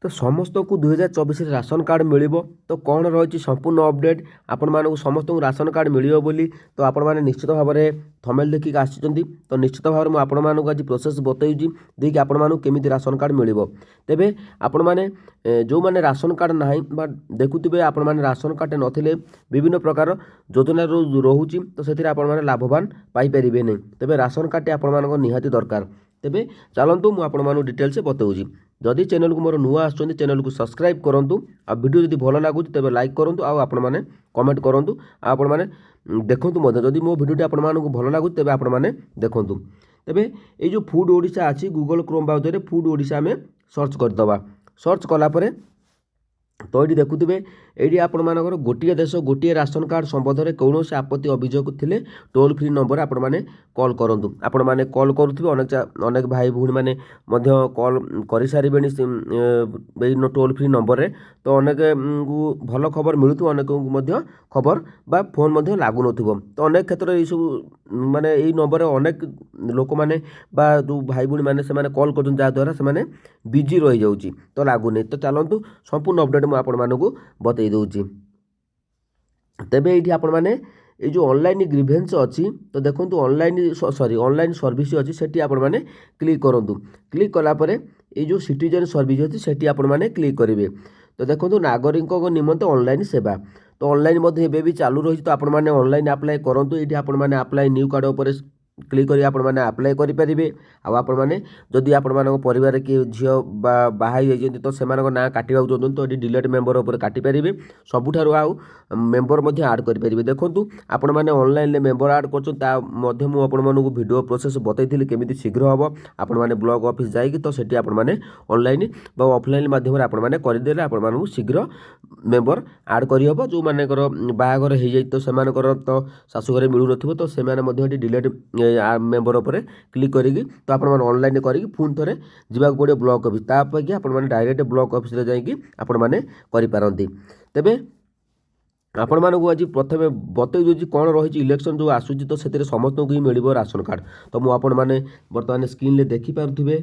तो समस्त को 2024 राशन कार्ड मिलिबो। तो कौन रही संपूर्ण अपडेट आपण मानक समस्त राशन कार्ड मिलिबो बोली तो आपण माने निश्चित भाव में थंबनेल देखिक आसिचंती। तो निश्चित भाव में आपण मानक आज प्रोसेस बतैउची देखिए आपण मानक केमिति राशन कार्ड मिलिबो। तेबे आपण माने जो माने राशन कार्ड नाही बा देखुथिबे आपण माने राशन कार्ड नथिले विभिन्न प्रकार योजना रहुची तो सेथिरे आपण माने लाभवान पाई परिबे नै। तेबे राशन कार्ड आपण मानक निहाती दरकार। तेबे चलंतु मु आपण मानक डिटेल से बतौची। जदि चैनल को मोर नुआ आसुचंती चैनल को सब्सक्राइब करंतु आ वीडियो जदि भल लागुची तेबे लाइक करंतु आ आपण माने कमेंट करंतु आ आपण माने देखंतु मते जदि मो वीडियोटी आपण मानक भल लागुची तेबे आपण माने देखंतु। तेबे ए जो फूड ओडिशा अछि गूगल क्रोम ब्राउजर रे फूड ओडिशा में सर्च कर दबा। सर्च कला परे तो ये देखुए ये आपण मानकर गोटे देश गोटे राशन कार्ड संबंध में कौन से आपत्ति अभियोग थे टोल फ्री नंबर आपण मैंने कॉल करूँ। आपण मैंने कॉल करुवे अनेक भाई भूणी मैंने कॉल कर सारे टोल फ्री नंबर रे। तो अनेक भल खबर मिलू अनेक खबर बा फोन लगुन। तो अनेक क्षेत्र में सब माने यही नंबर अनेक लोक मैंने जो भाई भूणी मैंने से कॉल कर जहाँद्वारा से बिजी रही जाऊँगी तो लगुनि। तो चलतु संपूर्ण अपडेट मुझे आपण मानक बतई दूची। तेबे ये आपण माने ये जो ऑनलाइन ग्रीवेंस अच्छी तो देखो ऑनलाइन सर्विस अच्छी सेठी आपण माने क्लिक करूँ। क्लिक कलापर ये जो सिटीजन सर्विस अच्छी सेठी आपण माने क्लिक करेंगे। तो देखो नागरिकों निमंते ऑनलाइन सेवा तो ऑनलाइन भी चालू रही। तो आपण माने ऑनलाइन अप्लाई करूँ। ये आपण माने अप्लाई न्यू कार्ड उपर क्लिक करी आपण माने अप्लाई करि परिबे। आ आपण माने जदि आपण मानक परिवार के झियो बाहाई जाइछन्ति तो सेमानक ना काटिबाउ चाहछन्ति तो डिलीट मेंबर उपर काटि परिबे। सबुठारु आउ मेंबर मध्ये ऐड करि परिबे। देखंतु आपण माने ऑनलाइन ले मेंबर ऐड करछन ता मध्ये मु आपण मानक वीडियो प्रोसेस बतैथिले केमिति शीघ्र हबो। आपण माने ब्लॉक ऑफिस जाइकि तो सेठी आपण माने ऑनलाइन बा ऑफलाइन माध्यम रे आपण माने करि देले आपण मानक शीघ्र मेंबर ऐड करि हबो। जो मानेकर बाहागर हे जाइ तो सेमानकर तो सासुघरे मिलु नथिबो तो सेमाने मध्ये डिलीट मेंबर उपर क्लिक करेगी। तो आप ऑनलाइन करी पुणी थे जावाक पड़े ब्लॉक ऑफिस ताकि आप डायरेक्ट ब्लॉक ऑफिस जाकि आपण मैंने करें। तेबे आपण मानक आज प्रथम बतई दूसरी कौन रही इलेक्शन जो आसूची तो से समस्त को ही मिल राशन कार्ड। तो मुझे आपण मैंने बर्तमान स्क्रीन ले देखिपे।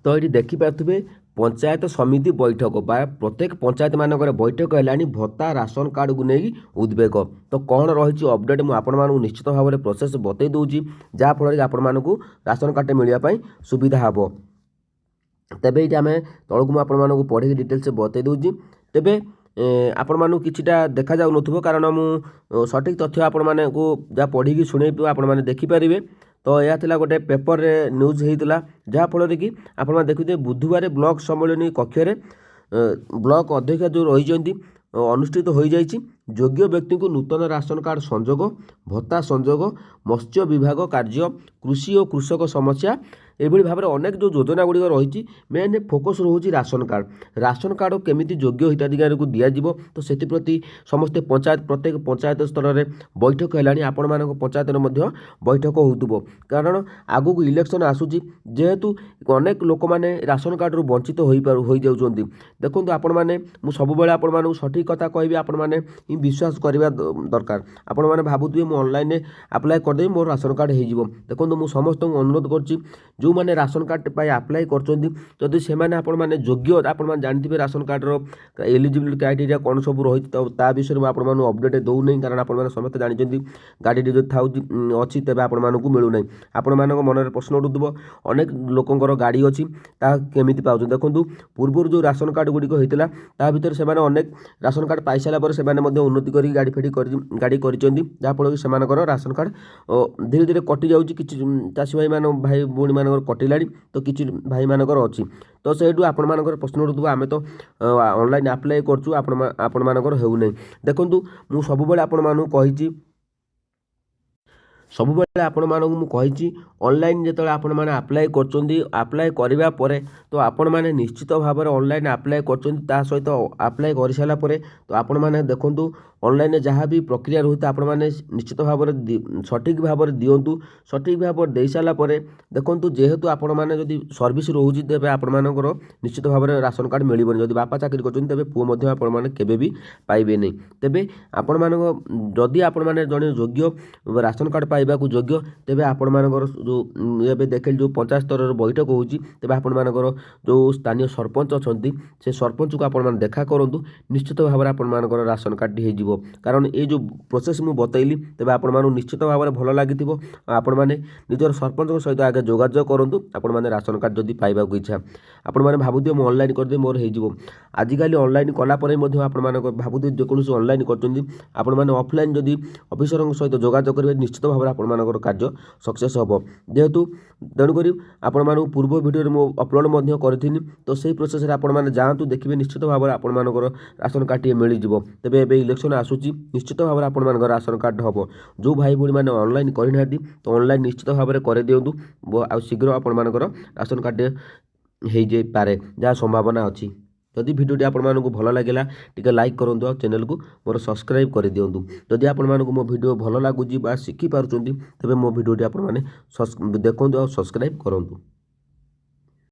तो ये देखिपे पंचायत समिति बैठक बा प्रत्येक पंचायत मानक बैठक है भत्ता राशन कार्ड को नहीं उद्वेग। तो कौन रही अपडेट मुझे निश्चित भाव में प्रोसेस बतई दूची जहाँफल आपण मानक राशन कार्ड मिलने सुविधा हे। तेबे ये आम तौक मुझे पढ़ी डिटेल से बतई दूची। तेबे आपण मानक किछिटा देखा जाउ नथुबो कारण मु सठिक तथ्य आपण माने को जा पढ़ी की सुनै पे आपण माने देखि परिबे। तो यह थिला गोटे पेपर रे न्यूज हेतिला जहाँफल कि आपण माने देखुथे बुधवार ब्लॉक सम्मेलन कक्ष रे ब्लॉक अध्यक्ष जो रही अनुष्ठित हो जाइछि। योग्य व्यक्ति को नूतन राशन कार्ड संजोग भत्ता संजोग मत्स्य विभाग कार्य कृषि और कृषक समस्या एभली भाव में अनेक जो योजना गुड़िक रही मेन फोकस रोचे राशन कार्ड केमिति योग्य हिताधिकारी को दिज्व। तो से प्रति समस्ते पंचायत प्रत्येक पंचायत स्तर में बैठक है आपण मान पंचायत बैठक हो कारण आगु को इलेक्शन आसूची जेहेतु अनेक लोक मैंने राशन कार्ड रू वंचित हो जाउछन्ति। देखो आपण मैंने सब आपण मानक सठिक कथा कहबी आपण मैंने विश्वास करवा दरकार। आपण मैंने भावुवे मुझे ऑनलाइन अप्लाई करदेवी मोर राशन कार्ड हो। देखो मुझे समस्त अनुरोध कर जो मैंने राशन कार्ड पाई अप्लाई करदी से मैंने योग्य आप जानते राशन कार्ड एलिजिबिलिटी क्राइटेरिया कौन सब रही तो विषय में आपण अपडेट दौना कारण आप समस्त जानते गाड़ी जो था अच्छी तेज आपण को मिलूना। आपण मान मन प्रश्न उठुव अनेक लोकर गाड़ी अच्छी केमी पाँच। देखो पूर्व जो राशन कार्ड गुड़िक होता ता भर से अनेक राशन कार्ड पाई सारापर से उन्नति कर गाड़ी फेड़ी गाड़ी कर जहाँफल से राशन कार्ड धीरे धीरे कटि जाऊँगी कि चाषी भाई मान भाई भूणी मान कटिला तो किसी भाई मानकर अच्छी। तो से आपण मानकर प्रश्न उठुव आम तो ऑनलाइन अप्लाई करछु आपण मानकर हेउनै। देखंतु मु सबुबेले आपण मानू कहिछि सबुबेले आपण मानू मु कहिछि ऑनलाइन जेतले आपण माने अप्लाई करचोंदी अप्लाई करबा परे तो आपण माने निश्चित भाव में ऑनलाइन अप्लाई करचोंदी ता सहित अप्लाई कर सारा परे तो आपण माने देखंतु ऑनलाइन जहाँ भी प्रक्रिया रोता आपण मैंने निश्चित भाव सठिक भाव दिंतु सठिक भाव दे सारापर देखो जेहेतु आपण मैंने जब सर्विस रोचे तेज आपर निश्चित भाव में राशन कार्ड मिलबनी जब बापा चाकरी कर पुओ आपने केवे भी पाइबे नहीं तेबे आपण मान जदि आपण मैंने जड़े योग्य राशन कार्ड पाइबा योग्य तेबे आपण मानकर जो ये देखे जो पंचायत स्तर बैठक होची तेबे आपण मानकर जो स्थानीय सरपंच अच्छा से सरपंच को आपण देखा करूँ निश्चित भाव में आपण मानकर राशन कार्ड हो कारण ये जो प्रोसेस मुझे बतैली तेबे आपण मानू निश्चित भाव में भल लगी आपण मैंने निजर सरपंच सहित आगे जोगाजोग करूँ आपण मैंने राशन कार्ड जदि पाइबा इच्छा आपण मैंने भावुए मुझे ऑनलाइन करदे मोर हो आजिकल ऑनलाइन कलापर भावुए जेकोसी ऑनलाइन कर ऑफलाइन जदि ऑफिसर सहित जोगाजोग करेंगे निश्चित भाव में आपर कार्य सक्सेस हम जेहेतु तेणुक आपण मानू पूर्व वीडियो मुझे अपलोड करी तो सही प्रोसेस आपण मैंने जातु देखिए निश्चित भाव में आपण मानकर राशन कार्ड टे मिल जाव तेज ए इलेक्शन आसूची निश्चित भाव में आपण मानकर राशन कार्ड हम जो भाई भाई मैंने ऑनलाइन करना तो ऑनलाइन निश्चित भाव में कर दिंतु आ शीघ्र आपण मानकर राशन कार्ड हो जाए जहाँ संभावना अच्छी जदि भिडियोटी आपको भल लगे टिके लाइक करूँ और चैनल को मोर सब्सक्राइब कर दिंतु जदि आपको मो भिडियो भल लगुच शिखिपार तेज मो भिडियोटी आपने देखूँ और सब्सक्राइब करूँ।